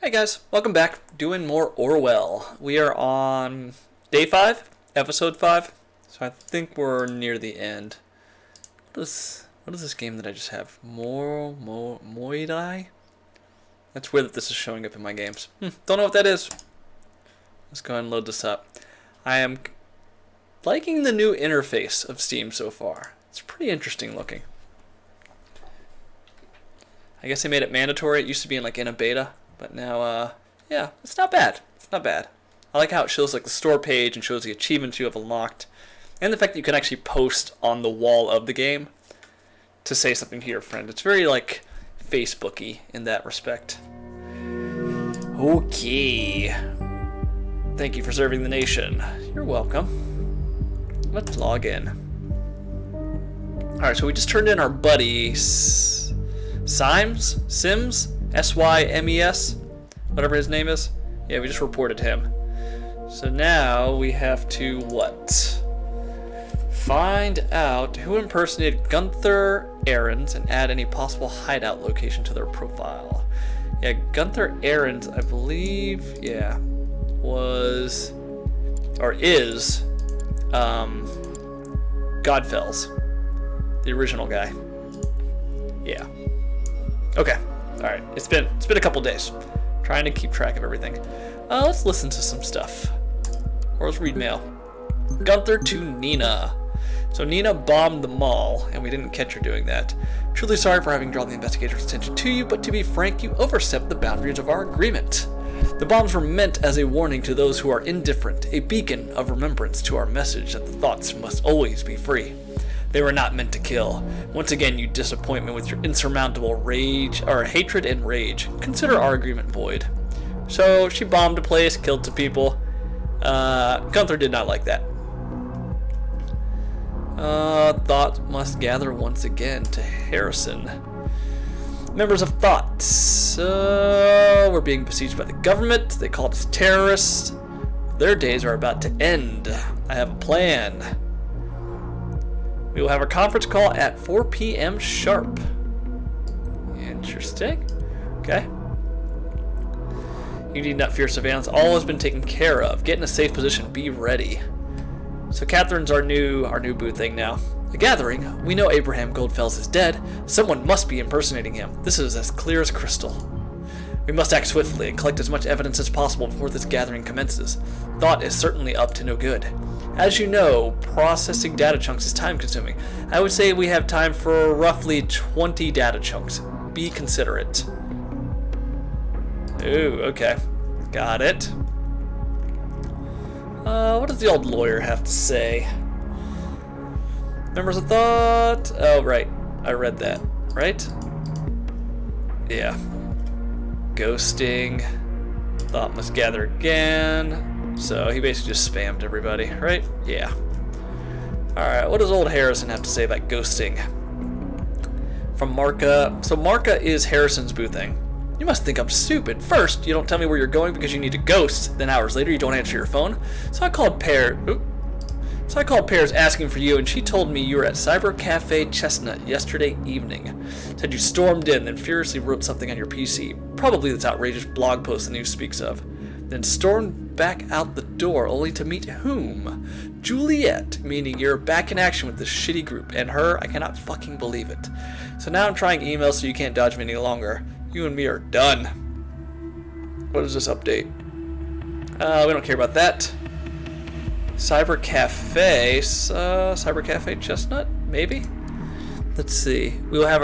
Hi guys, welcome back. Doing more Orwell. We are on day 5, episode 5. So I think we're near the end. What is this game that I just have? Muay Thai? That's weird that this is showing up in my games. Don't know what that is. Let's go ahead and load this up. I am liking the new interface of Steam so far. It's pretty interesting looking. I guess they made it mandatory. It used to be in a beta. But now, yeah, it's not bad. It's not bad. I like how it shows like the store page and shows the achievements you have unlocked. And the fact that you can actually post on the wall of the game to say something to your friend. It's very like Facebook-y in that respect. Okay. Thank you for serving the nation. You're welcome. Let's log in. Alright, so we just turned in our buddy Sims? S-Y-M-E-S? Whatever his name is. Yeah, we just reported him. So now we have to what? Find out who impersonated Gunther Ahrens and add any possible hideout location to their profile. Yeah, Gunther Ahrens, I believe, yeah, was, or is, Godfells. The original guy. Yeah. Okay. Alright. It's been a couple days. Trying to keep track of everything. Let's listen to some stuff. Or let's read mail. Gunther to Nina. So Nina bombed the mall, and we didn't catch her doing that. Truly sorry for having drawn the investigator's attention to you, but to be frank, you overstepped the boundaries of our agreement. The bombs were meant as a warning to those who are indifferent, a beacon of remembrance to our message that the thoughts must always be free. They were not meant to kill. Once again, you disappoint me with your insurmountable rage, or hatred and rage. Consider our agreement void. So, she bombed a place, killed some people. Gunther did not like that. Thought must gather once again to Harrison. Members of Thought. We're being besieged by the government. They called us terrorists. Their days are about to end. I have a plan. We will have a conference call at 4 p.m. sharp. Interesting. Okay. You need not fear surveillance. All has been taken care of. Get in a safe position. Be ready. So Catherine's our new boo thing now. The gathering. We know Abraham Goldfells is dead. Someone must be impersonating him. This is as clear as crystal. We must act swiftly and collect as much evidence as possible before this gathering commences. Thought is certainly up to no good. As you know, processing data chunks is time consuming. I would say we have time for roughly 20 data chunks. Be considerate. Ooh, okay. Got it. What does the old lawyer have to say? Members of Thought? Oh, right. I read that. Right? Yeah. Ghosting. Thought must gather again. So he basically just spammed everybody, right? Yeah. Alright, what does old Harrison have to say about ghosting? From Marka. So Marka is Harrison's boo thing. You must think I'm stupid. First, you don't tell me where you're going because you need to ghost. Then hours later, you don't answer your phone. So I called Pears asking for you, and she told me you were at Cyber Cafe Chestnut yesterday evening. Said you stormed in, then furiously wrote something on your PC. Probably this outrageous blog post the news speaks of. Then stormed back out the door, only to meet whom? Juliet, meaning you're back in action with this shitty group, and her, I cannot fucking believe it. So now I'm trying email so you can't dodge me any longer. You and me are done. What is this update? We don't care about that. Cyber Cafe Chestnut, maybe? Let's see. We will have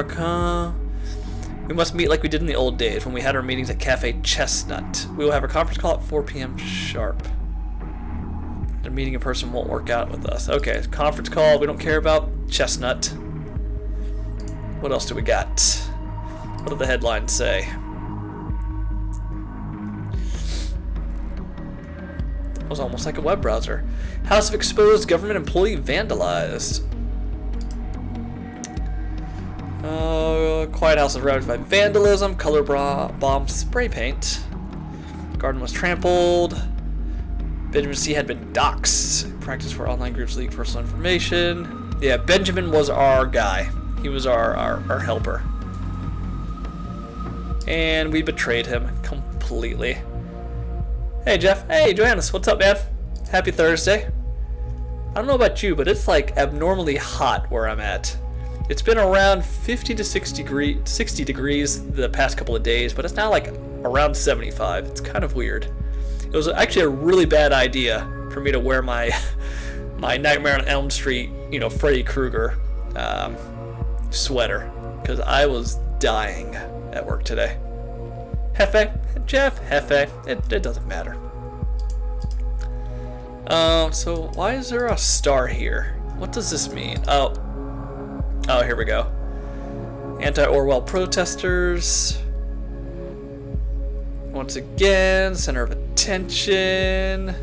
we must meet like we did in the old days when we had our meetings at Cafe Chestnut. We will have a conference call at 4 p.m. sharp. The meeting in person won't work out with us. Okay, conference call. We don't care about Chestnut. What else do we got? What do the headlines say? That was almost like a web browser. House of exposed government employee vandalized. Quiet house is ravaged by vandalism, color bomb, spray paint. Garden was trampled. Benjamin C. had been doxxed. Practice for online groups leak personal information. Yeah, Benjamin was our guy. He was our helper. And we betrayed him completely. Hey, Jeff. Hey, Johannes. What's up, man? Happy Thursday. I don't know about you, but it's like abnormally hot where I'm at. It's been around 50 to 60 degrees the past couple of days, but it's now like around 75. It's kind of weird. It was actually a really bad idea for me to wear my Nightmare on Elm Street, Freddy Krueger sweater, because I was dying at work today. Hefe, Jeff, Hefe, it doesn't matter. So why is there a star here? What does this mean? Oh, here we go. Anti-Orwell protesters. Once again, center of attention.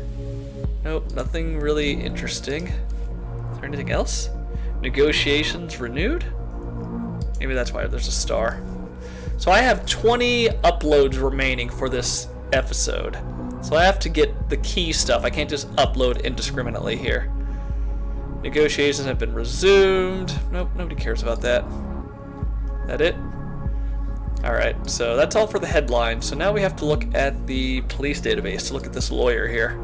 Nope, nothing really interesting. Is there anything else? Negotiations renewed? Maybe that's why there's a star. So I have 20 uploads remaining for this episode. So I have to get the key stuff. I can't just upload indiscriminately here. Negotiations have been resumed. Nope, nobody cares about that. That it? Alright, so that's all for the headline. So now we have to look at the police database to look at this lawyer here.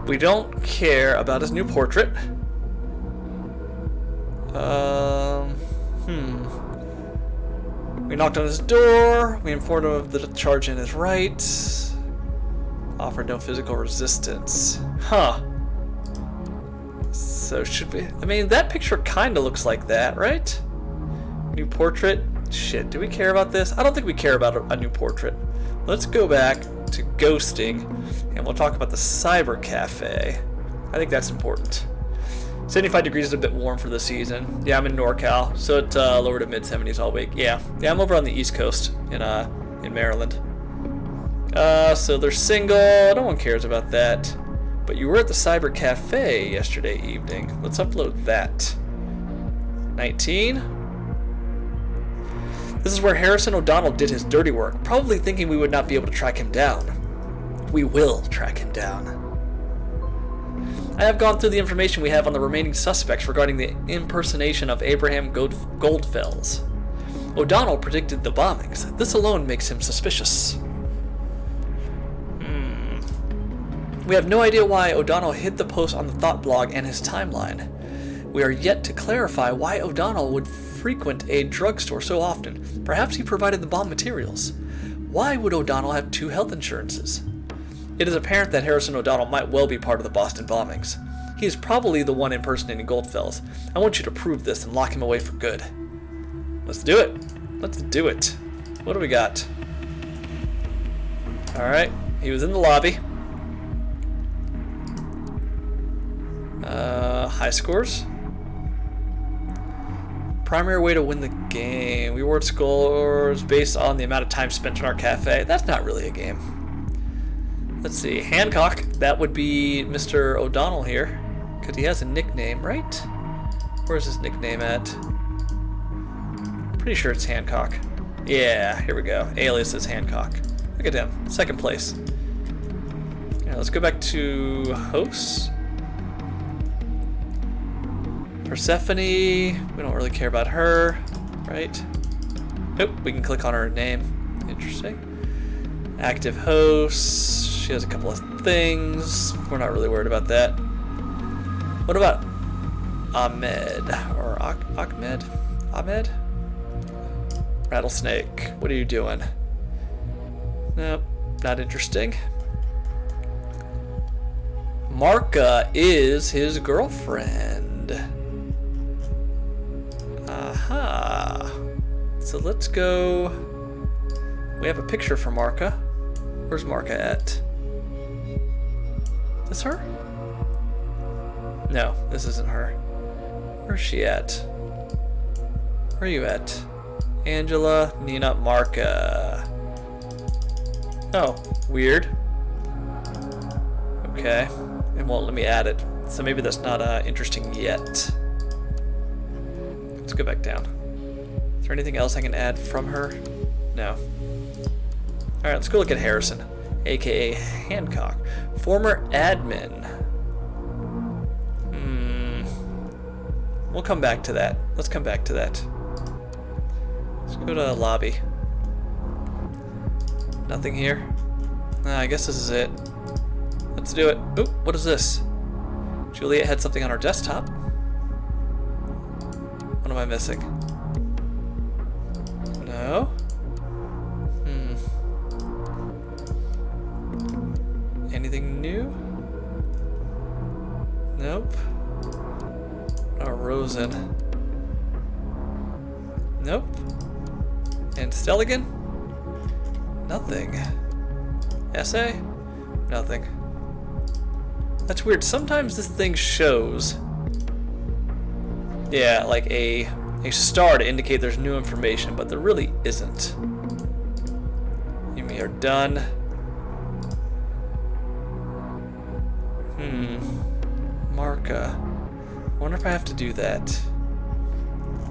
We don't care about his new portrait. We knocked on his door. We informed him of the charge in his rights. Offered no physical resistance. Huh. So should we... I mean, that picture kind of looks like that, right? New portrait. Shit, do we care about this? I don't think we care about a new portrait. Let's go back to ghosting, and we'll talk about the cyber cafe. I think that's important. 75 degrees is a bit warm for the season. Yeah, I'm in NorCal, so it's lower to mid 70s all week. Yeah, I'm over on the East Coast in Maryland. So they're single. No one cares about that. But you were at the cyber cafe yesterday evening. Let's upload that. 19. This is where Harrison O'Donnell did his dirty work, probably thinking we would not be able to track him down. We will track him down. I have gone through the information we have on the remaining suspects regarding the impersonation of Abraham Goldfels. O'Donnell predicted the bombings. This alone makes him suspicious. We have no idea why O'Donnell hid the post on the Thought blog and his timeline. We are yet to clarify why O'Donnell would frequent a drugstore so often. Perhaps he provided the bomb materials. Why would O'Donnell have 2 health insurances? It is apparent that Harrison O'Donnell might well be part of the Boston bombings. He is probably the one impersonating Goldfels. I want you to prove this and lock him away for good. Let's do it. Let's do it. What do we got? Alright, he was in the lobby. High scores. Primary way to win the game. We award scores based on the amount of time spent in our cafe. That's not really a game. Let's see. Hancock. That would be Mr. O'Donnell here. Because he has a nickname, right? Where's his nickname at? Pretty sure it's Hancock. Yeah, here we go. Alias is Hancock. Look at him. 2nd place. Yeah, let's go back to hosts. Persephone, we don't really care about her, right? Nope, we can click on her name. Interesting. Active hosts, she has a couple of things. We're not really worried about that. What about Ahmed, or Ahmed? Ahmed? Rattlesnake, what are you doing? Nope, not interesting. Marka is his girlfriend. Aha. So let's go. We have a picture for Marka. Where's Marka at? Is this her? No, this isn't her. Where's she at? Where are you at? Angela, Nina, Marka. Oh, weird. Okay. It won't let me add it. So maybe that's not interesting yet. Let's go back down. Is there anything else I can add from her? No. Alright, let's go look at Harrison, aka Hancock. Former admin. We'll come back to that. Let's come back to that. Let's go to lobby. Nothing here. I guess this is it. Let's do it. Oop, what is this? Juliet had something on her desktop. What am I missing? No? Anything new? Nope. Oh, Rosen. Nope. And Stelligan? Nothing. Essay? Nothing. That's weird. Sometimes this thing shows, yeah, like a star to indicate there's new information, but there really isn't. You mean are done. Marka. I wonder if I have to do that.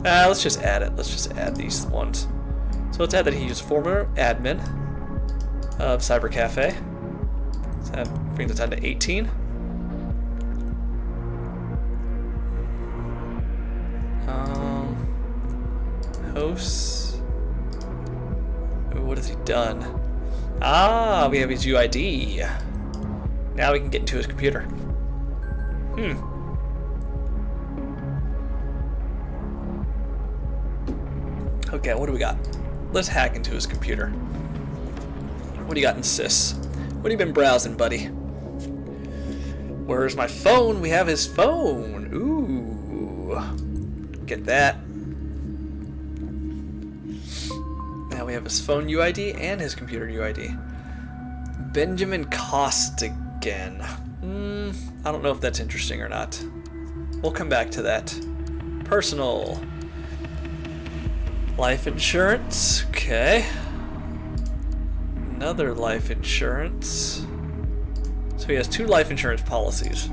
Let's just add it. Let's just add these ones. So let's add that he is former admin of Cyber Cafe. So that brings it down to 18. Hosts. What has he done? Ah, we have his UID. Now we can get into his computer. Okay, what do we got? Let's hack into his computer. What do you got in sys? What have you been browsing, buddy? Where's my phone? We have his phone. Ooh. Get that. Now we have his phone UID and his computer UID. Benjamin Costigan. I don't know if that's interesting or not. We'll come back to that. Personal. Life insurance. Okay. Another life insurance. So he has 2 life insurance policies.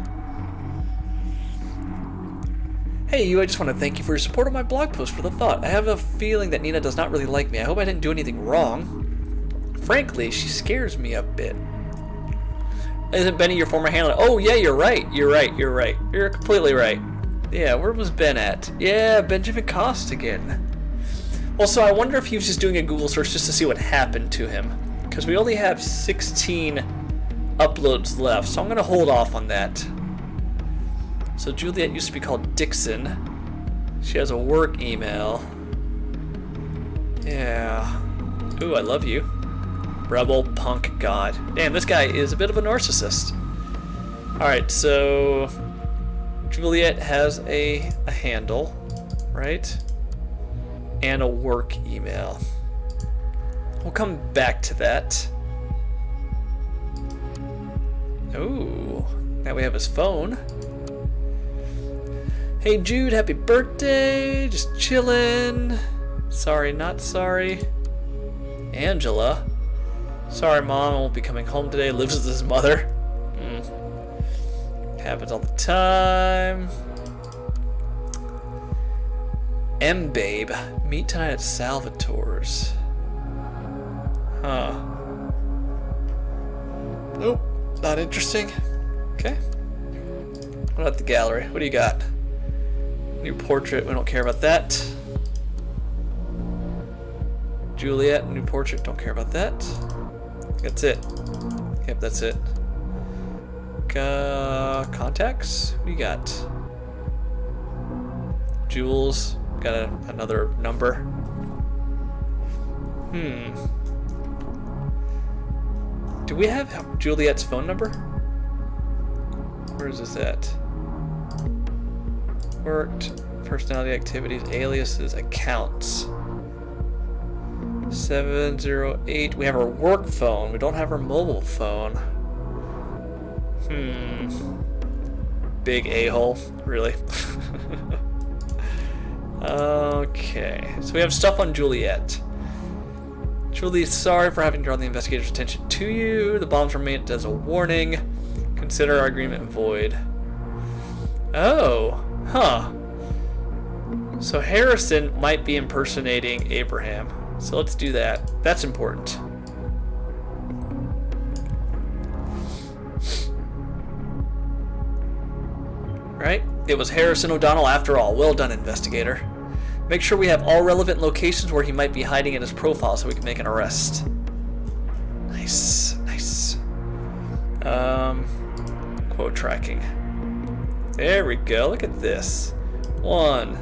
Hey you, I just want to thank you for your support on my blog post for the thought. I have a feeling that Nina does not really like me. I hope I didn't do anything wrong. Frankly, she scares me a bit. Isn't Benny your former handler? Oh yeah, you're right. You're completely right. Yeah, where was Ben at? Yeah, Benjamin Costigan. Also, I wonder if he was just doing a Google search just to see what happened to him. Because we only have 16 uploads left, so I'm going to hold off on that. So Juliet used to be called Dixon. She has a work email. Yeah. Ooh, I love you. Rebel punk god. Damn, this guy is a bit of a narcissist. Alright, so Juliet has a handle, right? And a work email. We'll come back to that. Ooh, now we have his phone. Hey Jude, happy birthday. Just chillin'. Sorry, not sorry. Angela. Sorry, Mom, I won't be coming home today. Lives with his mother. Happens all the time. M-Babe. Meet tonight at Salvatore's. Huh. Nope. Not interesting. Okay. What about the gallery? What do you got? New portrait. We don't care about that. Juliet. New portrait. Don't care about that. That's it. Yep, that's it. Contacts? What do you got? Jules. Got another number. Do we have Juliet's phone number? Where is this at? Worked, personality, activities, aliases, accounts. 708. We have her work phone. We don't have her mobile phone. Big a-hole. Really? Okay. So we have stuff on Juliet. Truly sorry for having drawn the investigator's attention to you. The bombs were meant as a warning. Consider our agreement void. Oh. Huh. So Harrison might be impersonating Abraham. So let's do that. That's important. Right? It was Harrison O'Donnell after all. Well done, investigator. Make sure we have all relevant locations where he might be hiding in his profile so we can make an arrest. Nice, nice. Quote tracking. There we go. Look at this. 1,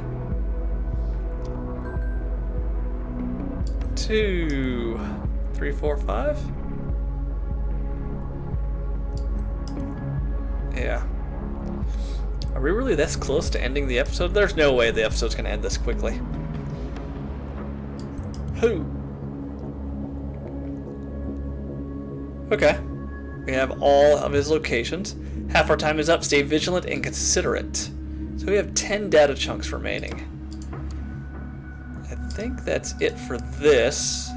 2, 3, 4, 5. Yeah. Are we really this close to ending the episode? There's no way the episode's gonna end this quickly. Who? Okay. We have all of his locations. Half our time is up. Stay vigilant and considerate. So we have 10 data chunks remaining. I think that's it for this.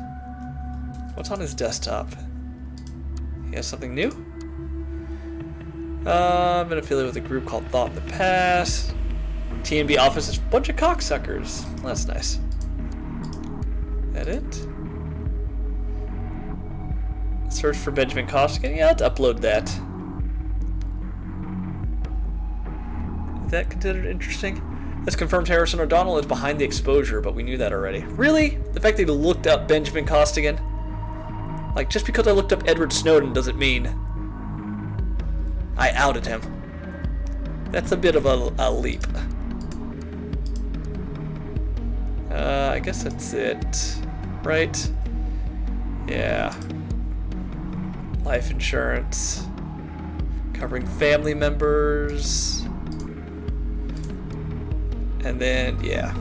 What's on his desktop? He has something new? I've been affiliated with a group called Thought in the Past. TNB office is a bunch of cocksuckers. Well, that's nice. That it? Search for Benjamin Costigan. Yeah, let's upload that. Is that considered interesting? This confirms Harrison O'Donnell is behind the exposure, but we knew that already. Really? The fact that he looked up Benjamin Costigan? Like, just because I looked up Edward Snowden doesn't mean I outed him. That's a bit of a leap. I guess that's it. Right? Yeah. Life insurance. Covering family members. And then, yeah.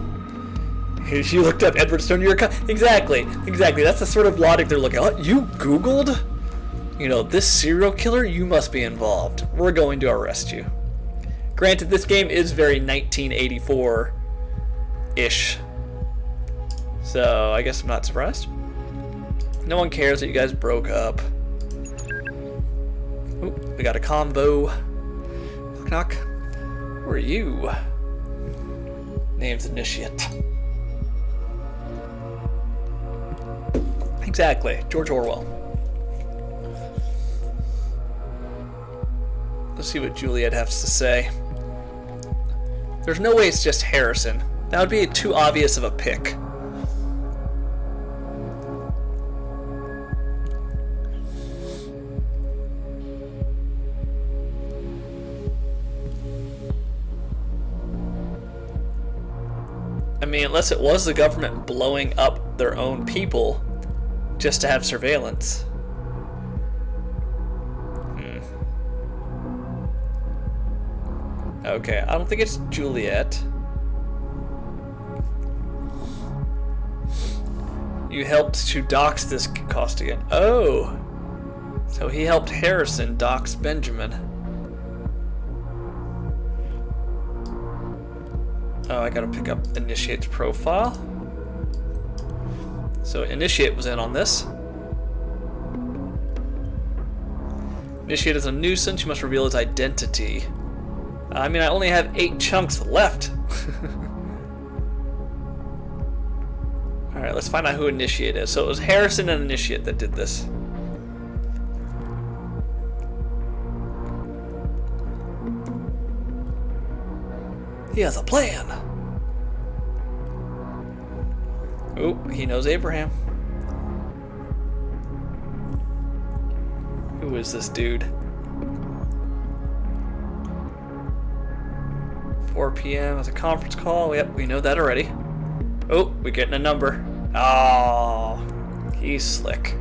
You looked up Edward Snowden. Exactly. That's the sort of logic they're looking at. Oh, you Googled? You know, this serial killer, you must be involved. We're going to arrest you. Granted, this game is very 1984-ish. So, I guess I'm not surprised. No one cares that you guys broke up. Ooh, we got a combo. Knock, knock. Who are you? Name's Initiate. Exactly, George Orwell. Let's see what Juliet has to say. There's no way it's just Harrison. That would be too obvious of a pick. I mean, unless it was the government blowing up their own people just to have surveillance. Okay, I don't think it's Juliet. You helped to dox this Costigan. Oh! So he helped Harrison dox Benjamin. Oh, I gotta pick up Initiate's profile. So Initiate was in on this. Initiate is a nuisance. You must reveal his identity. I mean, I only have 8 chunks left. Alright, let's find out who Initiate is. So it was Harrison and Initiate that did this. He has a plan. Oh, he knows Abraham. Who is this dude? 4 p.m. as a conference call. Yep, we know that already. Oh, we're getting a number. Oh, he's slick.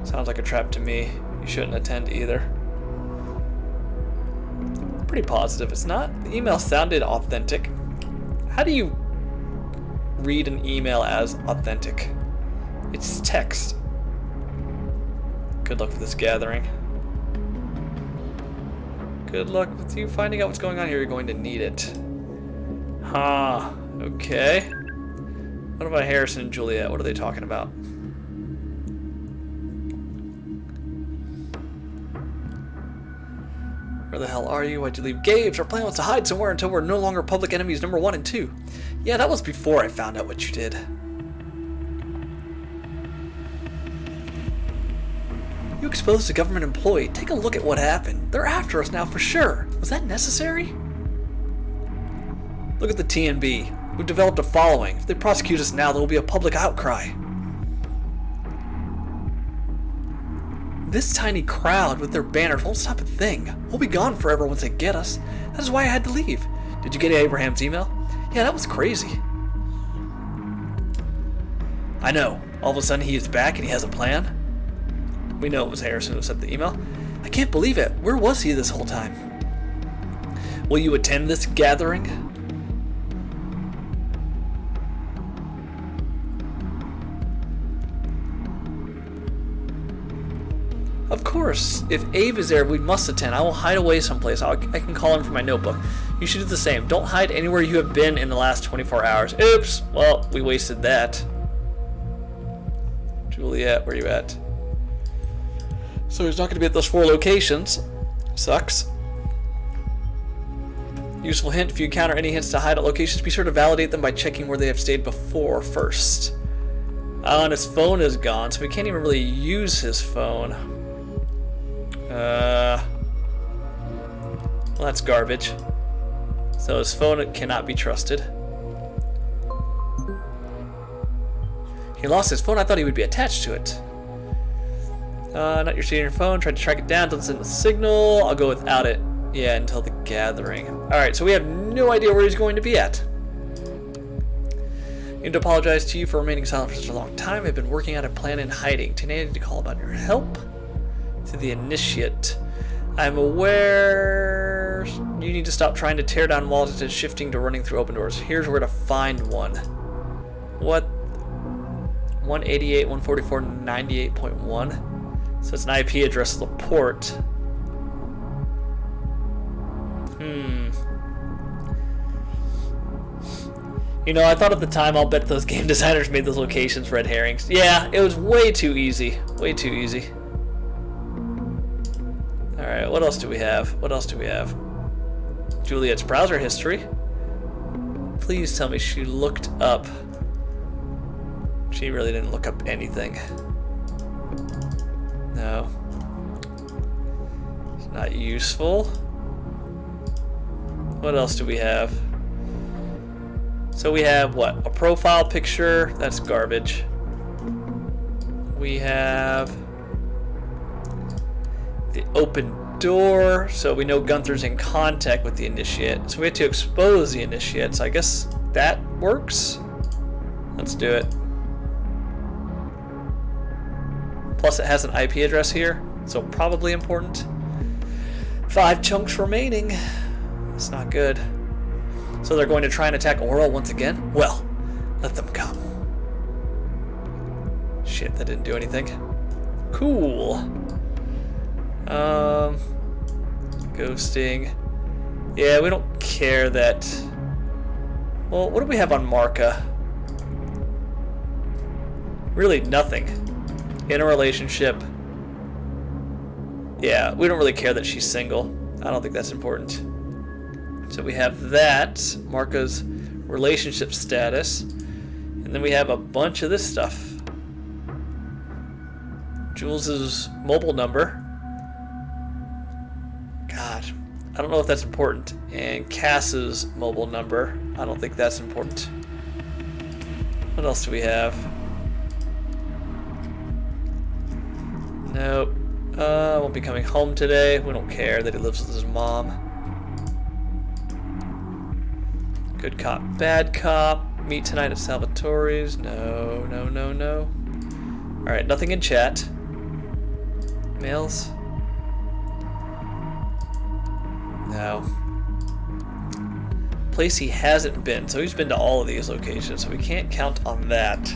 Sounds like a trap to me. You shouldn't attend either. Pretty positive it's not. The email sounded authentic. How do you read an email as authentic? It's text. Good luck with this gathering. Good luck with you finding out what's going on here. You're going to need it. Huh. Okay. What about Harrison and Juliet? What are they talking about? Where the hell are you? Why'd you leave Gabe's? Our plan was to hide somewhere until we're no longer public enemies number 1 and 2. Yeah, that was before I found out what you did. You exposed a government employee. Take a look at what happened. They're after us now for sure. Was that necessary? Look at the TNB. We've developed a following. If they prosecute us now, there will be a public outcry. This tiny crowd with their banners won't stop a thing. We'll be gone forever once they get us. That is why I had to leave. Did you get Abraham's email? Yeah, that was crazy. I know. All of a sudden he is back and he has a plan. We know it was Harrison who sent the email. I can't believe it. Where was he this whole time? Will you attend this gathering? Of course. If Abe is there, we must attend. I will hide away someplace. I can call him from my notebook. You should do the same. Don't hide anywhere you have been in the last 24 hours. Oops. Well, we wasted that. Juliet, where are you at? So he's not going to be at those 4 locations. Sucks. Useful hint, if you encounter any hints to hide at locations, be sure to validate them by checking where they have stayed before first. And his phone is gone, so we can't even really use his phone. Well, that's garbage. So his phone cannot be trusted. He lost his phone. I thought he would be attached to it. Not your phone. Tried to track it down. Doesn't send a signal. I'll go without it. Yeah, until the gathering. Alright, so we have no idea where he's going to be at. I need to apologize to you for remaining silent for such a long time. I've been working out a plan in hiding. Today I need to call about your help. To the initiate. I'm aware you need to stop trying to tear down walls instead of shifting to running through open doors. Here's where to find one. What? 188, 144, 98.1. So it's an IP address of the port. You know, I thought at the time, I'll bet those game designers made those locations red herrings. Yeah, it was way too easy. Way too easy. Alright, what else do we have? What else do we have? Juliet's browser history. Please tell me she looked up. She really didn't look up anything. No. It's not useful. What else do we have? So we have what? A profile picture. That's garbage. We have the open door. So we know Gunther's in contact with the initiate. So we have to expose the initiate. So I guess that works. Let's do it. Plus it has an IP address here. So probably important. 5 chunks remaining. It's not good. So they're going to try and attack Orwell once again? Well, let them come. Shit, that didn't do anything. Cool. Ghosting. Yeah, we don't care that... Well, what do we have on Marka? Really nothing. In a relationship. Yeah, we don't really care that she's single. I don't think that's important. So we have that, Marka's relationship status, and then we have a bunch of this stuff. Jules's mobile number. God, I don't know if that's important. And Cass's mobile number. I don't think that's important. What else do we have? Nope. Won't be coming home today. We don't care that he lives with his mom. Good cop, bad cop. Meet tonight at Salvatore's. No, no, no, no. Alright, nothing in chat. Mails? No. Place he hasn't been. So he's been to all of these locations, so we can't count on that.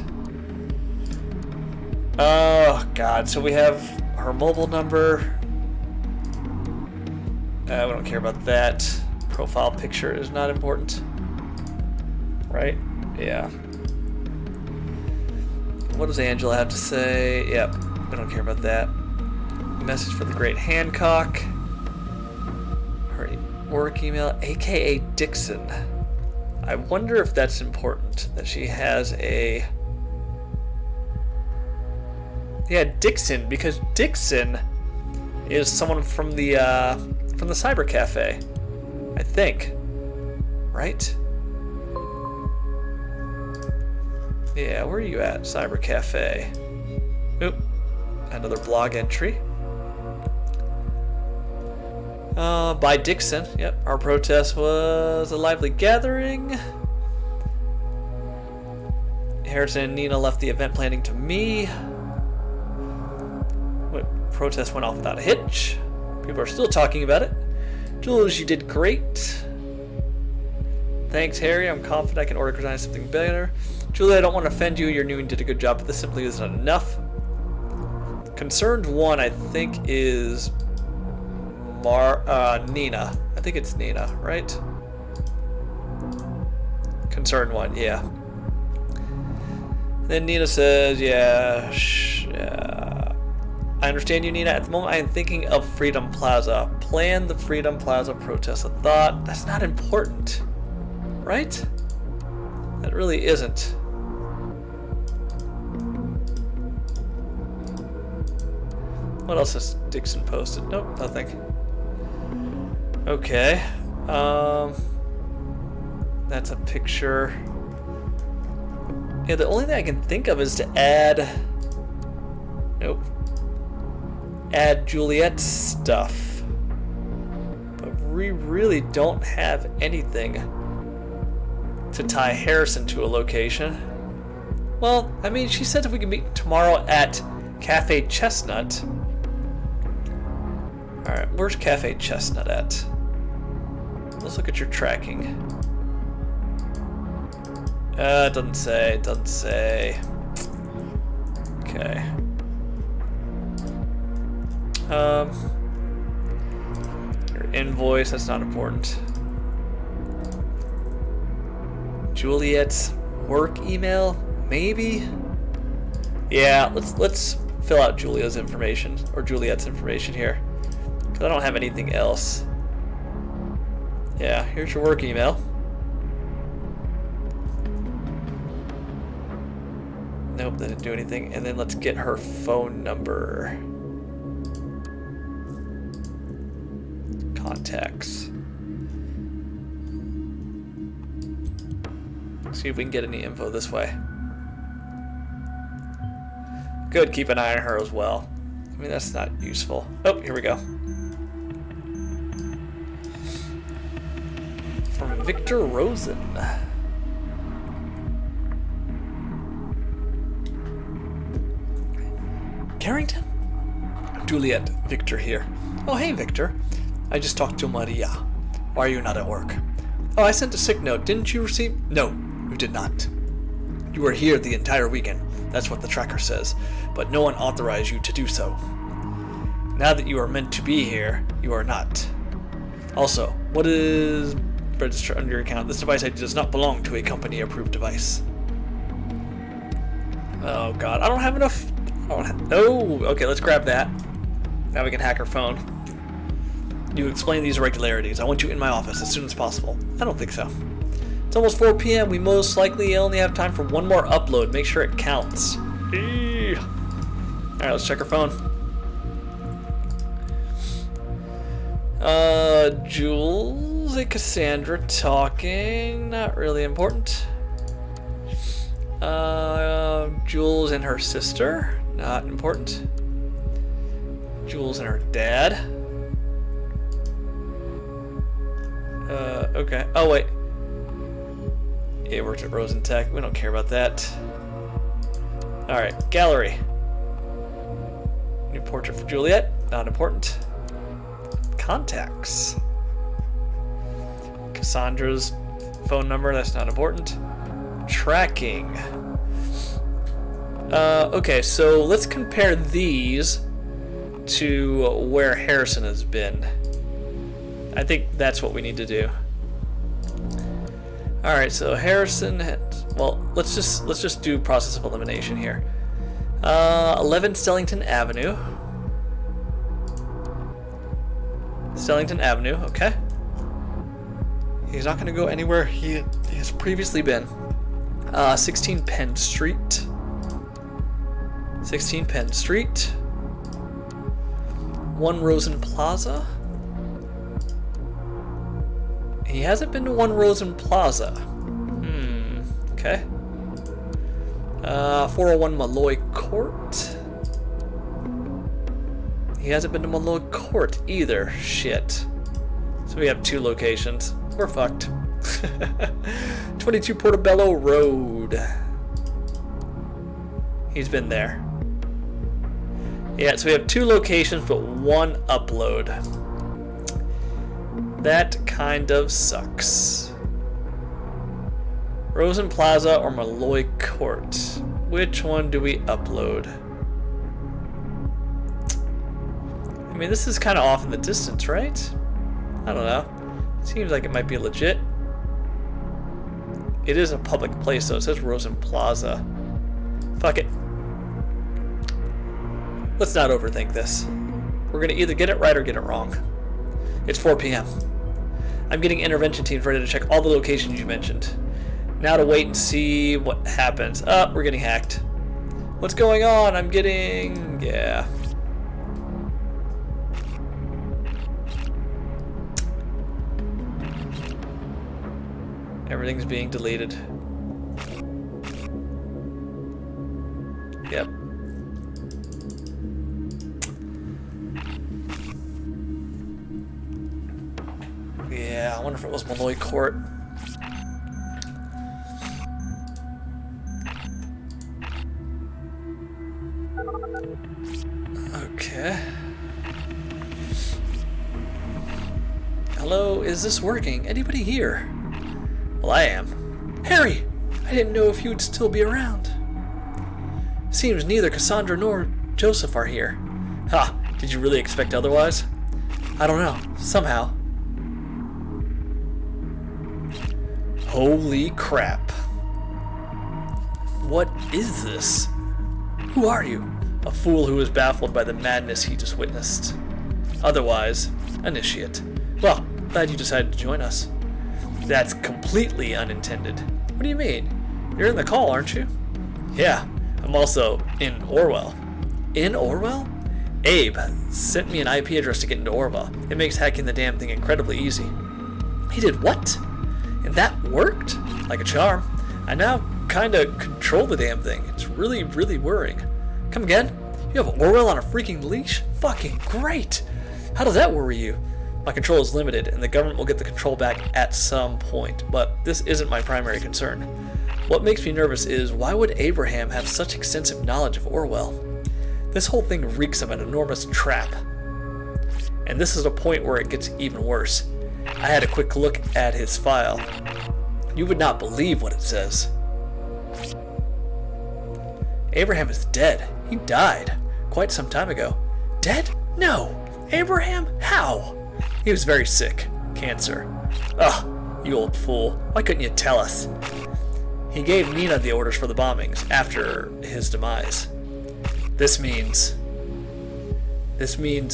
Oh, God. So we have her mobile number. We don't care about that. Profile picture is not important. Right? Yeah. What does Angela have to say? Yep, I don't care about that. Message for the great Hancock. Her work email, aka Dixon. I wonder if that's important, that she has a... Yeah, Dixon, because Dixon is someone from the cyber cafe, I think. Right? Yeah, where are you at? Cyber Cafe. Oop. Another blog entry. By Dixon. Yep, our protest was a lively gathering. Harrison and Nina left the event planning to me. What protest went off without a hitch. People are still talking about it. Jules, you did great. Thanks, Harry. I'm confident I can organize something better. Julie, I don't want to offend you. Your new did a good job, but this simply isn't enough. Concerned one, I think, is Nina. I think it's Nina, right? Concerned one, yeah. Then Nina says, yeah, I understand you, Nina. At the moment, I am thinking of Freedom Plaza. Plan the Freedom Plaza protest. A thought. That's not important, right? That really isn't. What else has Dixon posted? Nope, nothing. Okay. That's a picture. Yeah, the only thing I can think of is to add... Nope. Add Juliet's stuff. But we really don't have anything to tie Harrison to a location. Well, I mean, she said if we can meet tomorrow at Cafe Chestnut. Alright, where's Cafe Chestnut at? Let's look at your tracking. It doesn't say, Okay. Your invoice, that's not important. Juliet's work email, maybe? Yeah, let's fill out Juliet's information here. Cause I don't have anything else. Yeah, here's your work email. Nope, that didn't do anything. And then let's get her phone number. Contacts. See if we can get any info this way. Good, keep an eye on her as well. I mean, that's not useful. Oh, here we go. From Victor Rosen. Carrington? Juliet, Victor here. Oh, hey, Victor. I just talked to Maria. Why are you not at work? Oh, I sent a sick note. Didn't you receive? No, you did not. You were here the entire weekend. That's what the tracker says. But no one authorized you to do so. Now that you are meant to be here, you are not. Also, what is registered under your account? This device ID does not belong to a company-approved device. Oh, God. I don't have enough... Oh, okay, let's grab that. Now we can hack her phone. You explain these irregularities. I want you in my office as soon as possible. I don't think so. It's almost 4 p.m. We most likely only have time for one more upload. Make sure it counts. Alright, let's check her phone. Jules and Cassandra talking. Not really important. Jules and her sister. Not important. Jules and her dad. Okay. Oh, wait. It works at Rosentech. We don't care about that. Alright, gallery. New portrait for Juliet. Not important. Contacts. Cassandra's phone number. That's not important. Tracking. Okay, so let's compare these to where Harrison has been. I think that's what we need to do. Alright, so Harrison had, well, let's just do process of elimination here. 11 Stellington Avenue. Stellington Avenue, okay. He's not gonna go anywhere he has previously been. 16 Penn Street. 16 Penn Street. 1 Rosen Plaza. He hasn't been to 1 Rosen Plaza. Okay. 401 Malloy Court. He hasn't been to Malloy Court either. Shit. So we have 2 locations. We're fucked. 22 Portobello Road. He's been there. Yeah, so we have 2 locations but 1 upload. That kind of sucks. Rosen Plaza or Malloy Court? Which one do we upload? I mean, this is kind of off in the distance, right? I don't know. Seems like it might be legit. It is a public place, though. It says Rosen Plaza. Fuck it. Let's not overthink this. We're going to either get it right or get it wrong. It's 4 p.m. I'm getting intervention teams ready to check all the locations you mentioned. Now to wait and see what happens. Oh, we're getting hacked. What's going on? I'm getting... yeah. Everything's being deleted. Yep. Yeah, I wonder if it was Malloy Court. Okay. Hello, is this working? Anybody here? Well, I am. Harry! I didn't know if you'd still be around. Seems neither Cassandra nor Joseph are here. Ha! Did you really expect otherwise? I don't know. Somehow. Holy crap. What is this? Who are you? A fool who is baffled by the madness he just witnessed. Otherwise, initiate. Well, glad you decided to join us. That's completely unintended. What do you mean? You're in the call, aren't you? Yeah, I'm also in Orwell. In Orwell? Abe sent me an IP address to get into Orwell. It makes hacking the damn thing incredibly easy. He did what? And that worked? Like a charm. I now kinda control the damn thing. It's really, really worrying. Come again? You have Orwell on a freaking leash? Fucking great! How does that worry you? My control is limited, and the government will get the control back at some point, but this isn't my primary concern. What makes me nervous is, why would Abraham have such extensive knowledge of Orwell? This whole thing reeks of an enormous trap. And this is a point where it gets even worse. I had a quick look at his file. You would not believe what it says. Abraham is dead. He died quite some time ago. Dead? No. Abraham? How? He was very sick. Cancer. Ugh, you old fool. Why couldn't you tell us? He gave Nina the orders for the bombings after his demise. This means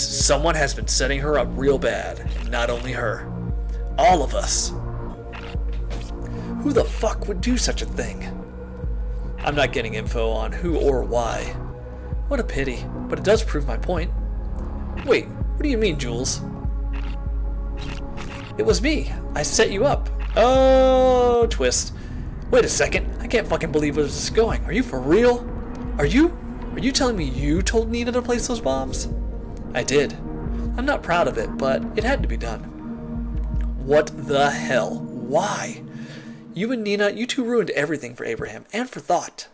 someone has been setting her up real bad. And not only her. All of us. Who the fuck would do such a thing? I'm not getting info on who or why. What a pity, but it does prove my point. Wait, what do you mean, Jules? It was me. I set you up. Oh, twist. Wait a second. I can't fucking believe where this is going. Are you for real? Are you telling me you told Nina to place those bombs? I did. I'm not proud of it, but it had to be done. What the hell? Why? You and Nina, you two ruined everything for Abraham and for Thought.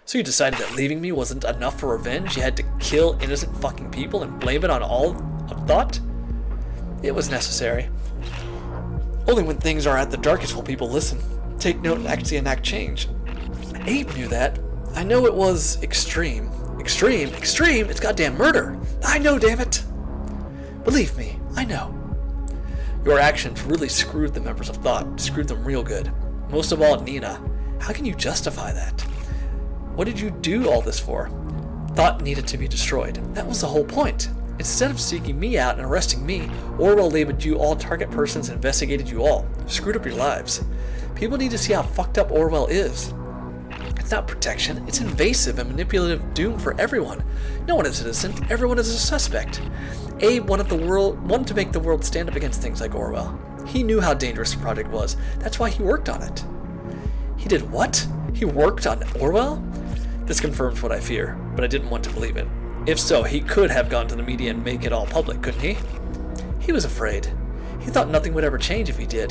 So you decided that leaving me wasn't enough for revenge? You had to kill innocent fucking people and blame it on all of Thought? It was necessary. Only when things are at the darkest will people listen, take note, and actually enact change. Abe knew that. I know it was extreme. Extreme? Extreme? It's goddamn murder. I know, damn it. Believe me, I know. Your actions really screwed the members of Thought, screwed them real good. Most of all, Nina. How can you justify that? What did you do all this for? Thought needed to be destroyed. That was the whole point. Instead of seeking me out and arresting me, Orwell labeled you all target persons and investigated you all. Screwed up your lives. People need to see how fucked up Orwell is. It's not protection, it's invasive and manipulative doom for everyone. No one is innocent, everyone is a suspect. Abe wanted to make the world stand up against things like Orwell. He knew how dangerous the project was. That's why he worked on it. He did what? He worked on Orwell? This confirms what I fear, but I didn't want to believe it. If so, he could have gone to the media and make it all public, couldn't he? He was afraid. He thought nothing would ever change if he did.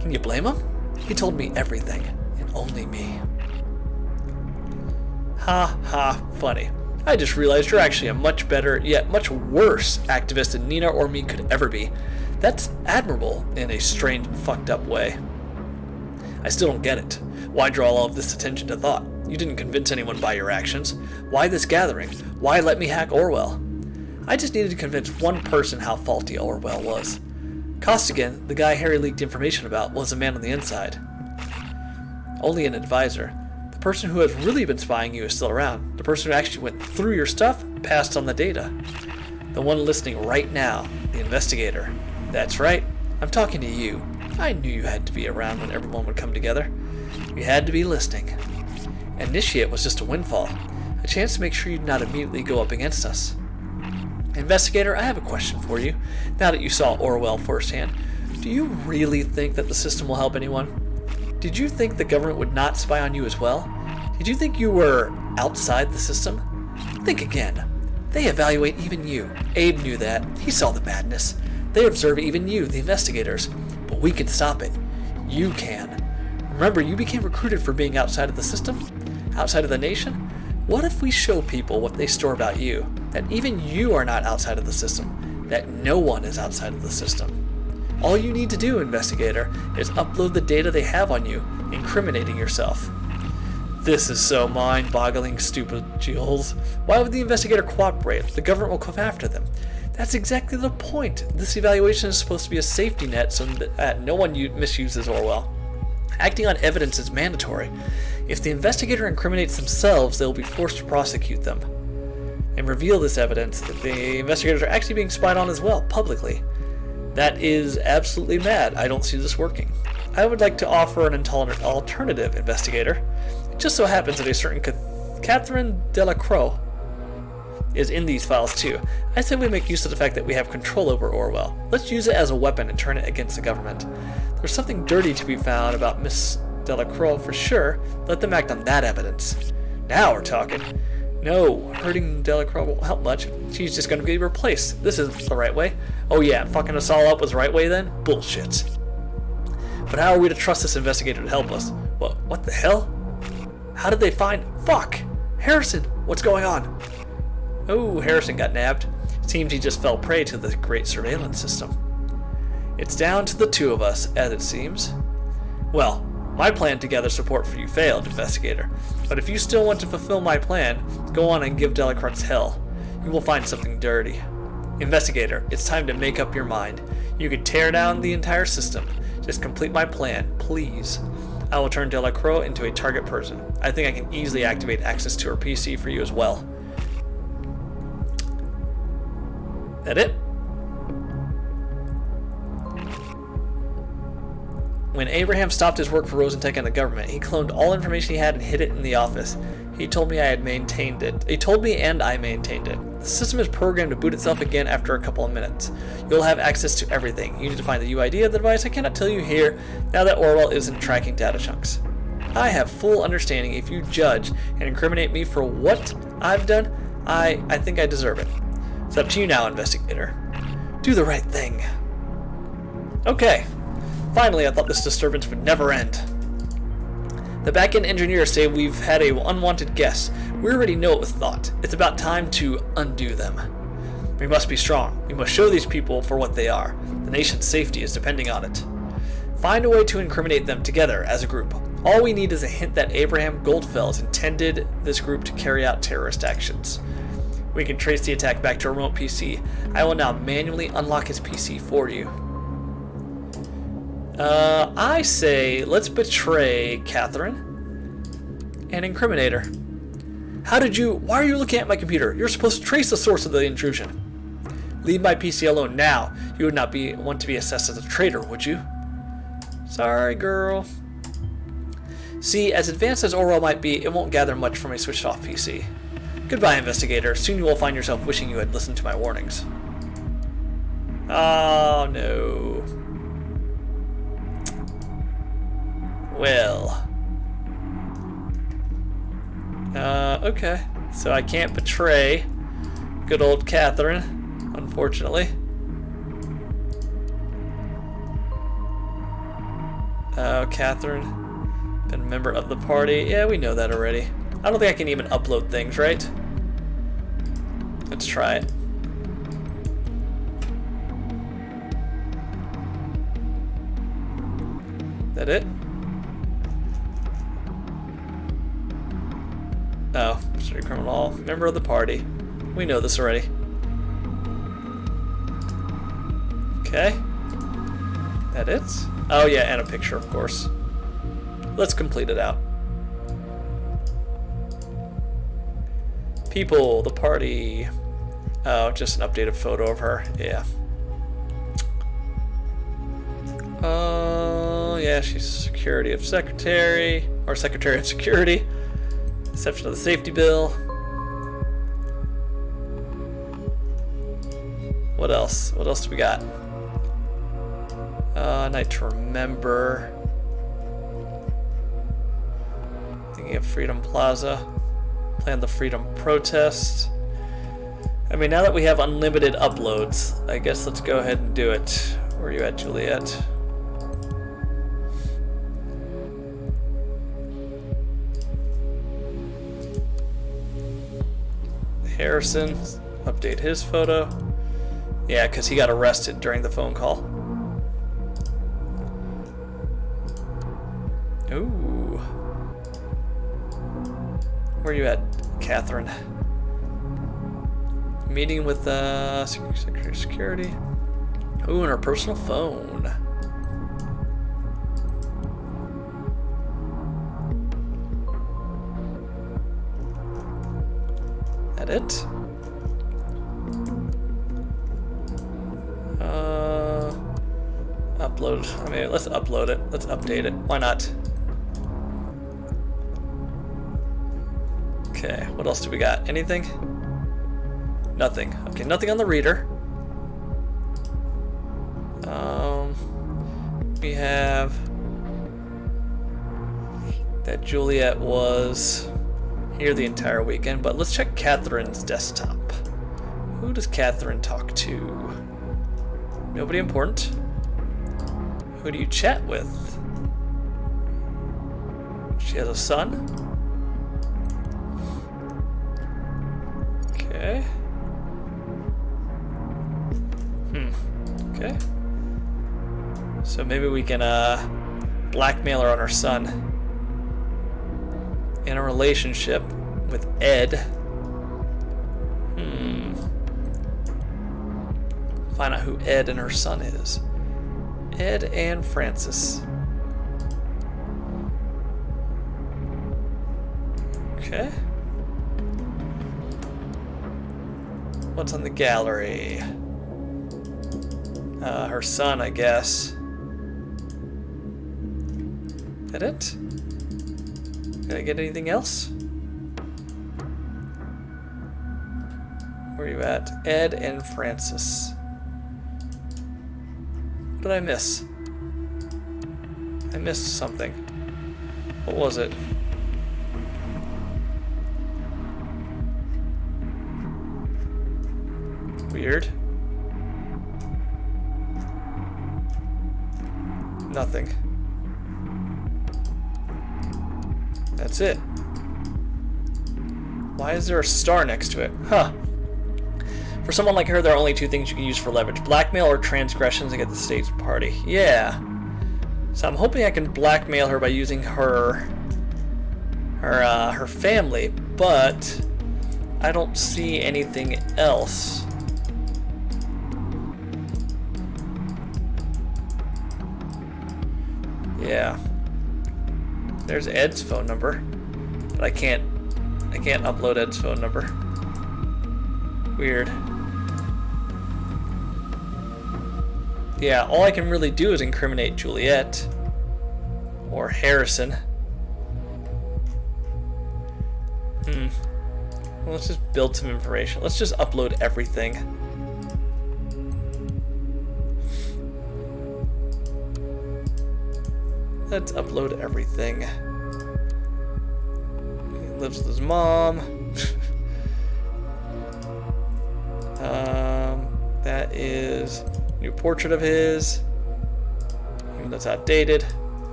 Can you blame him? He told me everything, and only me. Ha ha, funny. I just realized you're actually a much better, yet much worse activist than Nina or me could ever be. That's admirable in a strange and fucked up way. I still don't get it. Why draw all of this attention to thought? You didn't convince anyone by your actions. Why this gathering? Why let me hack Orwell? I just needed to convince one person how faulty Orwell was. Costigan, the guy Harry leaked information about, was a man on the inside. Only an advisor. The person who has really been spying you is still around. The person who actually went through your stuff passed on the data. The one listening right now, the investigator. That's right, I'm talking to you. I knew you had to be around when everyone would come together. You had to be listening. Initiate was just a windfall, a chance to make sure you'd not immediately go up against us. Investigator, I have a question for you. Now that you saw Orwell firsthand, do you really think that the system will help anyone? Did you think the government would not spy on you as well? Did you think you were outside the system? Think again. They evaluate even you. Abe knew that. He saw the madness. They observe even you, the investigators. But we can stop it. You can. Remember, you became recruited for being outside of the system? Outside of the nation? What if we show people what they store about you? That even you are not outside of the system. That no one is outside of the system. All you need to do, investigator, is upload the data they have on you, incriminating yourself. This is so mind-boggling, stupid, Jules. Why would the investigator cooperate? The government will come after them. That's exactly the point. This evaluation is supposed to be a safety net so that no one misuses Orwell. Acting on evidence is mandatory. If the investigator incriminates themselves, they will be forced to prosecute them and reveal this evidence that the investigators are actually being spied on as well, publicly. That is absolutely mad. I don't see this working. I would like to offer an alternative, investigator. It just so happens that a certain Catherine Delacroix is in these files too. I say we make use of the fact that we have control over Orwell. Let's use it as a weapon and turn it against the government. There's something dirty to be found about Miss Delacroix for sure. Let them act on that evidence. Now we're talking. No, hurting Delacroix won't help much. She's just going to be replaced. This isn't the right way. Oh yeah, fucking us all up was the right way then? Bullshit. But how are we to trust this investigator to help us? What the hell? How did they find... Fuck! Harrison, what's going on? Oh, Harrison got nabbed. Seems he just fell prey to the great surveillance system. It's down to the two of us, as it seems. Well, my plan to gather support for you failed, investigator. But if you still want to fulfill my plan, go on and give Delacroix hell. You will find something dirty. Investigator, it's time to make up your mind. You can tear down the entire system. Just complete my plan, please. I will turn Delacroix into a target person. I think I can easily activate access to her PC for you as well. That it? When Abraham stopped his work for Rosentech and the government, he cloned all information he had and hid it in the office. He told me I maintained it. He told me and I maintained it. The system is programmed to boot itself again after a couple of minutes. You'll have access to everything. You need to find the UID of the device. I cannot tell you here now that Orwell isn't tracking data chunks. I have full understanding. If you judge and incriminate me for what I've done, I think I deserve it. It's up to you now, investigator. Do the right thing. Okay. Finally, I thought this disturbance would never end. The back-end engineers say we've had an unwanted guest. We already know it was thought. It's about time to undo them. We must be strong. We must show these people for what they are. The nation's safety is depending on it. Find a way to incriminate them together as a group. All we need is a hint that Abraham Goldfels intended this group to carry out terrorist actions. We can trace the attack back to a remote PC. I will now manually unlock his PC for you. I say let's betray Catherine and incriminate her. Why are you looking at my computer? You're supposed to trace the source of the intrusion. Leave my PC alone now. You would not want to be assessed as a traitor, would you? Sorry, girl. See, as advanced as Orwell might be, it won't gather much from a switched off PC. Goodbye, investigator. Soon you will find yourself wishing you had listened to my warnings. Oh, no. Well. Okay. So I can't betray good old Catherine, unfortunately. Oh, Catherine. Been a member of the party. Yeah, we know that already. I don't think I can even upload things, right? Let's try it. That it? Oh, sorry, criminal. Member of the party. We know this already. Okay. That it? Oh yeah, and a picture, of course. Let's complete it out. People, the party. Oh, just an updated photo of her. Yeah. Oh, yeah, she's security of secretary, or secretary of security. Exception of the safety bill. What else? What else do we got? Night to remember. Thinking of Freedom Plaza. Plan the Freedom Protest. I mean, now that we have unlimited uploads, I guess let's go ahead and do it. Where are you at, Juliet? Harrison, update his photo. Yeah, because he got arrested during the phone call. Ooh. Where are you at, Catherine? Meeting with Secretary of Security. Ooh, and her personal phone. That it? Upload. I mean, let's upload it. Let's update it. Why not? Okay, what else do we got? Anything? Nothing. Okay, nothing on the reader. We have that Juliet was here the entire weekend, but let's check Catherine's desktop. Who does Catherine talk to? Nobody important. Who do you chat with? She has a son. Okay. Okay. So maybe we can blackmail her on her son. In a relationship with Ed. Find out who Ed and her son is. Ed and Francis. Okay. What's on the gallery? Her son, I guess. That it? Did I get anything else? Where are you at? Ed and Francis. What did I miss? I missed something. What was it? Weird. Nothing. That's it. Why is there a star next to it? Huh. For someone like her, there are only two things you can use for leverage: blackmail or transgressions to get the state's party. Yeah. So I'm hoping I can blackmail her by using her family, but I don't see anything else. Yeah. There's Ed's phone number, but I can't upload Ed's phone number. Weird. Yeah, all I can really do is incriminate Juliet or Harrison. Well, let's just build some information. Let's just upload everything. Let's upload everything. He lives with his mom. That is a new portrait of his. Even though it's outdated.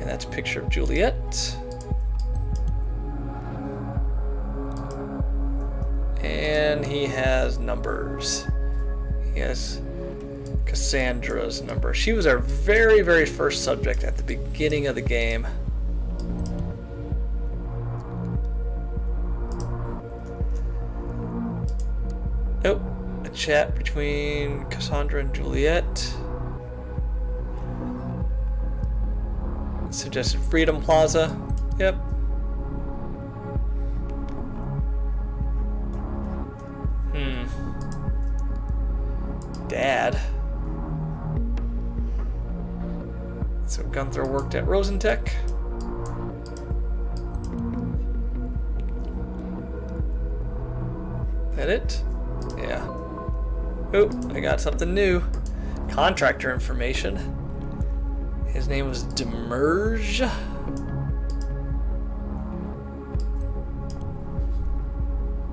And that's a picture of Juliet. And he has numbers. He has Cassandra's number. She was our very, very first subject at the beginning of the game. Oh, a chat between Cassandra and Juliet. Suggested Freedom Plaza. Yep. Dad. So Gunther worked at Rosentech. That it? Yeah. Oh, I got something new. Contractor information. His name was Demerge.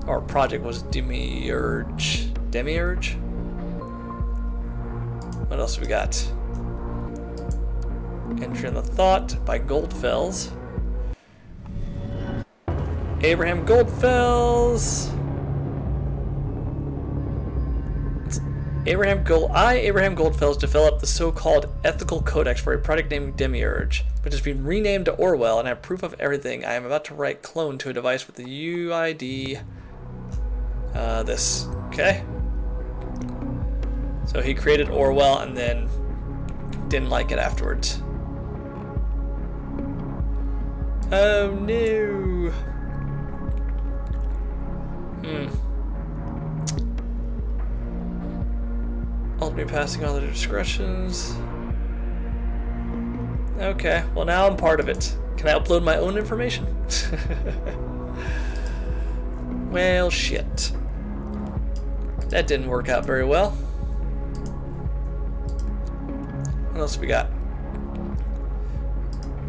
Our project was Demiurge. Demiurge? What else we got? Entry in the Thought by Goldfells. Abraham Goldfells. Abraham Goldfells developed the so-called ethical codex for a project named Demiurge, which has been renamed to Orwell, and I have proof of everything. I am about to write clone to a device with the UID. This. Okay. So he created Orwell and then didn't like it afterwards. Oh no. Ultimately passing all the discretions. Okay, well now I'm part of it. Can I upload my own information? Well, shit. That didn't work out very well. What else we got?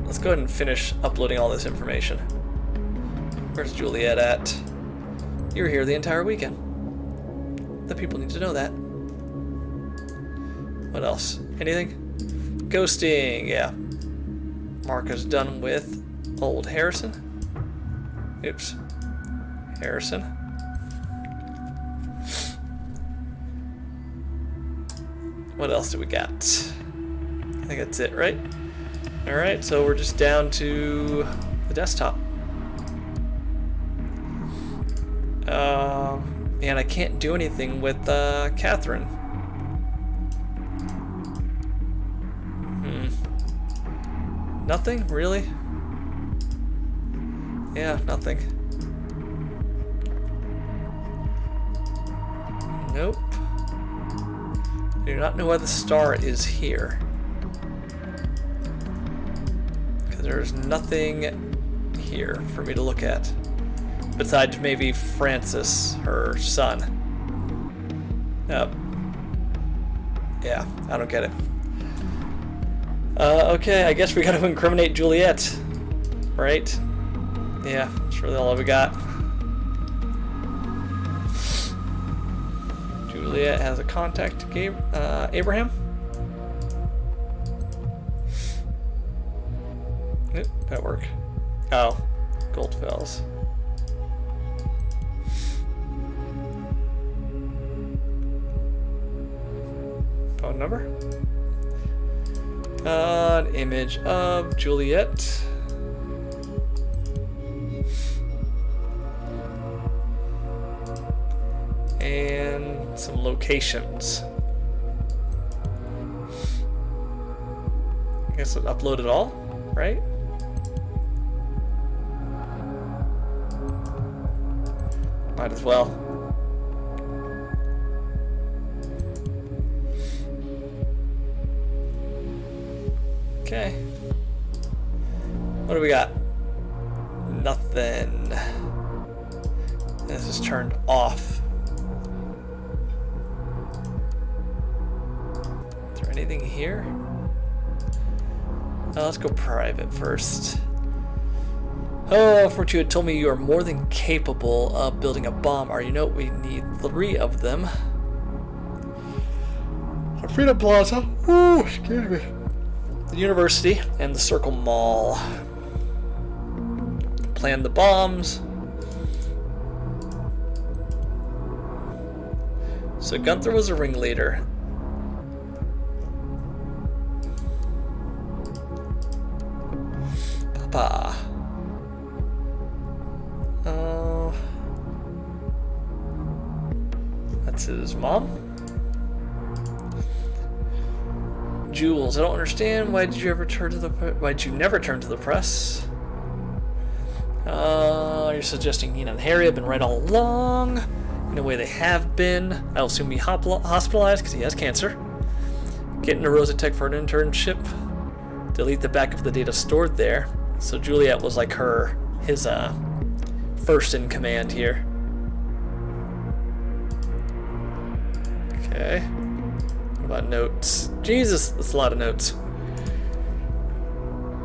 Let's go ahead and finish uploading all this information. Where's Juliet at? You were here the entire weekend. The people need to know that. What else? Anything? Ghosting, yeah. Mark is done with old Harrison. Oops. Harrison. What else do we got? I think that's it, right? Alright, so we're just down to the desktop. And I can't do anything with Catherine. Nothing? Really? Yeah, nothing. Nope. I do not know why the star is here. Because there's nothing here for me to look at. Besides maybe Francis, her son. Yep. Yeah, I don't get it. Okay, I guess we gotta incriminate Juliet. Right? Yeah, that's really all we got. Juliet has a contact to Abraham. Oop, that work. Oh, Goldfells. Phone number. An image of Juliet. And some locations. I guess it uploaded all, right? Might as well. Okay. What do we got? Nothing. This is turned off. Is there anything here? Let's go private first. Oh, if you had told me you are more than capable of building a bomb, or you know we need 3 of them. Freedom Plaza. Ooh, excuse me. the university and the Circle Mall. Planned the bombs. So Gunther was a ringleader. Papa. Oh. That's his mom. Jules, I don't understand. Why did you never turn to the press? You're suggesting Nina and Harry have been right all along. In a way, they have been. I'll soon be hospitalized because he has cancer. Get into Rosatech for an internship. Delete the backup of the data stored there. So Juliet was like his first in command here. Okay. What about notes? Jesus, that's a lot of notes.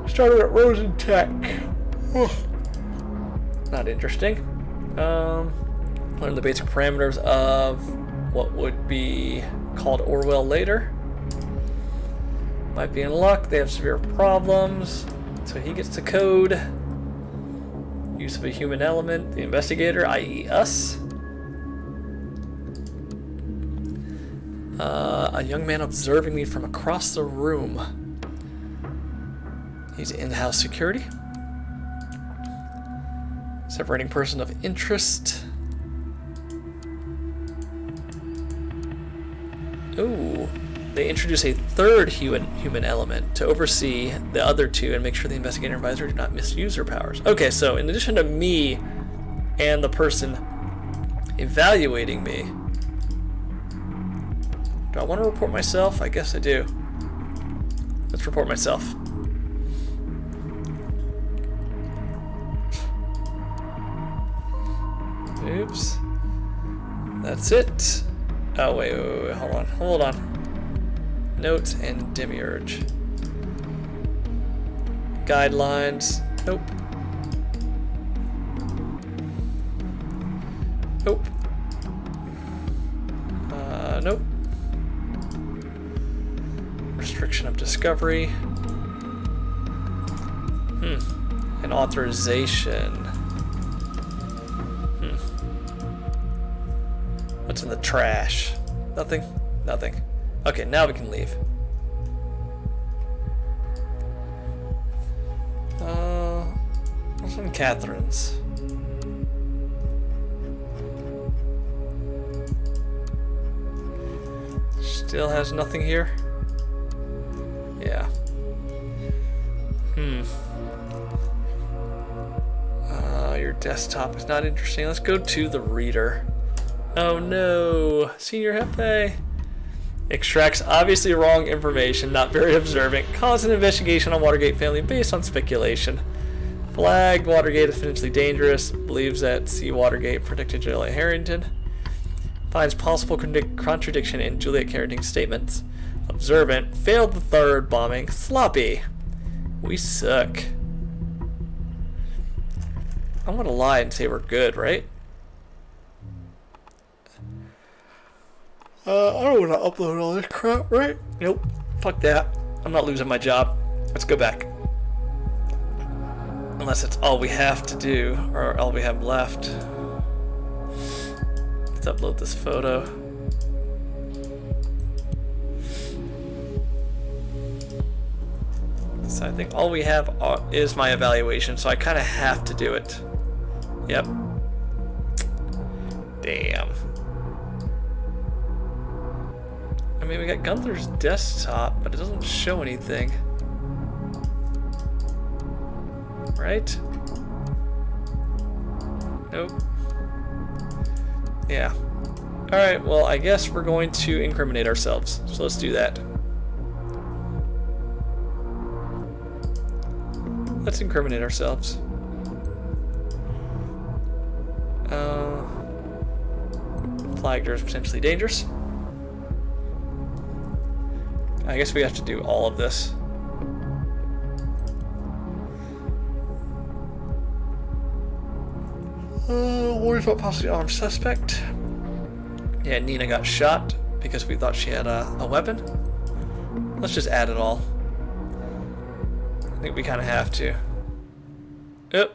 Started at Rosatech. Not interesting. Learn the basic parameters of what would be called Orwell later. Might be in luck. They have severe problems. So he gets to code. Use of a human element. The investigator, i.e. us. A young man observing me from across the room. He's in-house security. Separating person of interest. Ooh. They introduce a third human element to oversee the other two and make sure the investigator advisor do not misuse her powers. Okay, so in addition to me and the person evaluating me, do I want to report myself? I guess I do. Let's report myself. Oops. That's it. Oh, wait, hold on. Notes and demiurge. Guidelines. Nope. Nope. Nope. Restriction of discovery. An authorization. What's in the trash? Nothing? Nothing. Okay, now we can leave. What's in Catherine's? Still has nothing here? Yeah. Your desktop is not interesting. Let's go to the reader. Oh no! Senior Hefe! Extracts obviously wrong information, not very observant. Cause an investigation on Watergate family based on speculation. Flagged Watergate is potentially dangerous. Believes that C. Watergate predicted Juliet Harrington. Finds possible contradiction in Juliet Harrington's statements. Observant. Failed the third bombing. Sloppy. We suck. I'm gonna lie and say we're good, right? I don't want to upload all this crap, right? Nope. Fuck that. I'm not losing my job. Let's go back. Unless it's all we have to do, or all we have left. Let's upload this photo. So I think all we have is my evaluation, so I kind of have to do it. Yep. Damn. I mean, we got Gunther's desktop, but it doesn't show anything. Right? Nope. Yeah. Alright, well, I guess we're going to incriminate ourselves. So let's do that. Let's incriminate ourselves. Flagger is potentially dangerous. I guess we have to do all of this. Worries about possibly armed suspect. Yeah, Nina got shot because we thought she had a weapon. Let's just add it all. think we kind of have to. Yep.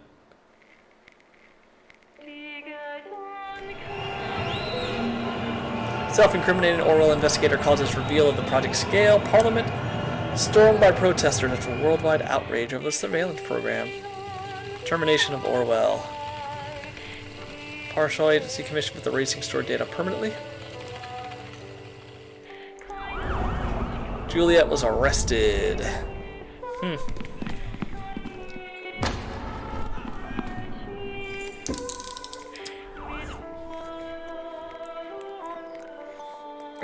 Self-incriminating Orwell investigator causes reveal of the project scale. Parliament stormed by protesters after worldwide outrage over the surveillance program. Termination of Orwell. Partial agency commissioned with erasing stored data permanently. Juliet was arrested.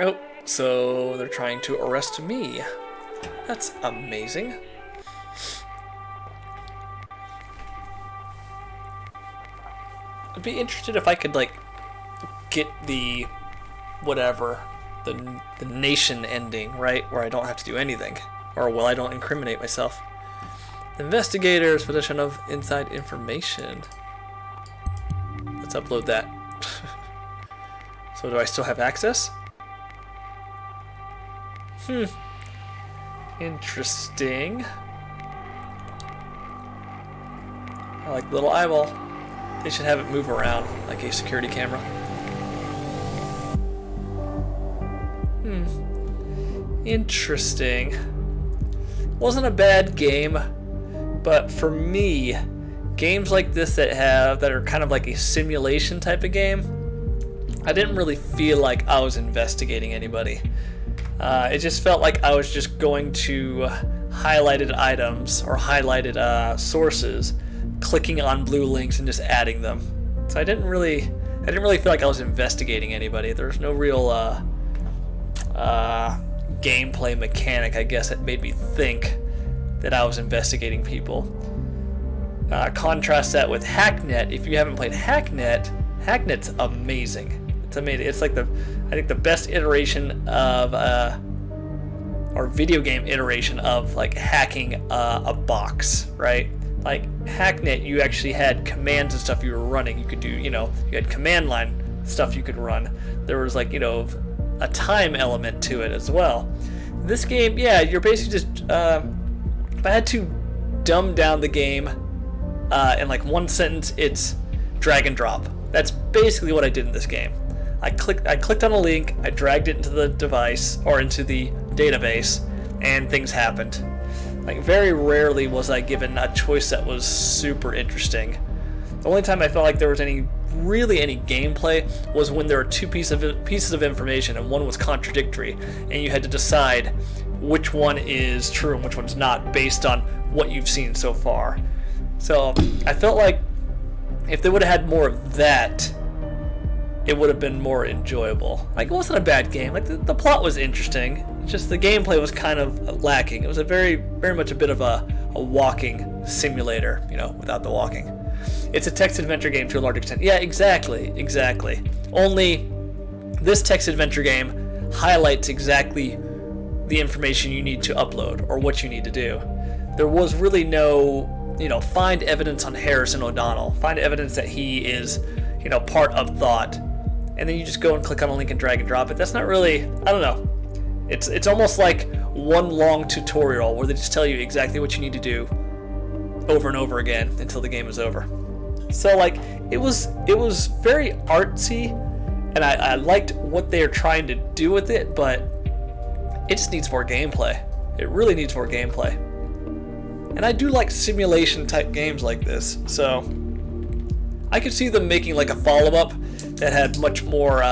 Oh, so they're trying to arrest me. That's amazing. I'd be interested if I could, like, get the whatever, the nation ending, right? Where I don't have to do anything. Or, well, I don't incriminate myself. Investigators, position of inside information. Let's upload that. So do I still have access? Interesting. I like the little eyeball. They should have it move around like a security camera. Interesting. Wasn't a bad game, but for me, games like this that are kind of like a simulation type of game, I didn't really feel like I was investigating anybody. It just felt like I was just going to highlighted items or highlighted sources, clicking on blue links and just adding them. So I didn't really feel like I was investigating anybody. There was no real gameplay mechanic, I guess, that made me think that I was investigating people. Contrast that with Hacknet. If you haven't played Hacknet, Hacknet's amazing. It's amazing. It's like I think the best iteration of or video game iteration of like hacking a box, right? Like Hacknet, you actually had commands and stuff you were running. You could do, you had command line stuff you could run. There was like, a time element to it as well. This game, yeah, you're basically just, if I had to dumb down the game in like one sentence, it's drag and drop. That's basically what I did in this game. I clicked on a link, I dragged it into the device or into the database, and things happened. Like very rarely was I given a choice that was super interesting. The only time I felt like there was any gameplay was when there were two pieces of information and one was contradictory, and you had to decide which one is true and which one's not based on what you've seen so far. So I felt like if they would have had more of that, it would have been more enjoyable. Like, it wasn't a bad game. Like, the plot was interesting. Just the gameplay was kind of lacking. It was a very, very much a bit of a walking simulator, without the walking. It's a text adventure game to a large extent. Yeah, exactly. Only this text adventure game highlights exactly the information you need to upload or what you need to do. There was really no, find evidence on Harrison O'Donnell. Find evidence that he is, part of thought. And then you just go and click on a link and drag and drop it. That's not really, I don't know. It's almost like one long tutorial where they just tell you exactly what you need to do over and over again until the game is over. So like it was very artsy, and I liked what they're trying to do with it, but it just needs more gameplay. It really needs more gameplay. And I do like simulation type games like this, so I could see them making like a follow-up that had much more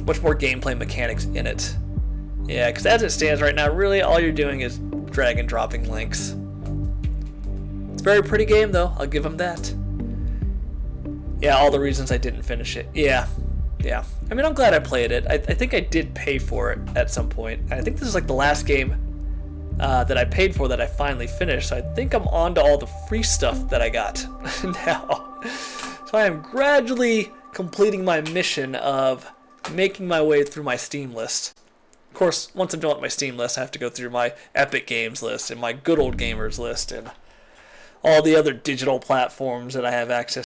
gameplay mechanics in it. Yeah, because as it stands right now, really all you're doing is drag and dropping links. It's a very pretty game, though. I'll give them that. Yeah, all the reasons I didn't finish it. Yeah. I mean, I'm glad I played it. I think I did pay for it at some point. I think this is like the last game that I paid for that I finally finished. So I think I'm on to all the free stuff that I got now. So I am gradually completing my mission of making my way through my Steam list. Of course, once I'm done with my Steam list, I have to go through my Epic Games list and my Good Old Gamers list and all the other digital platforms that I have access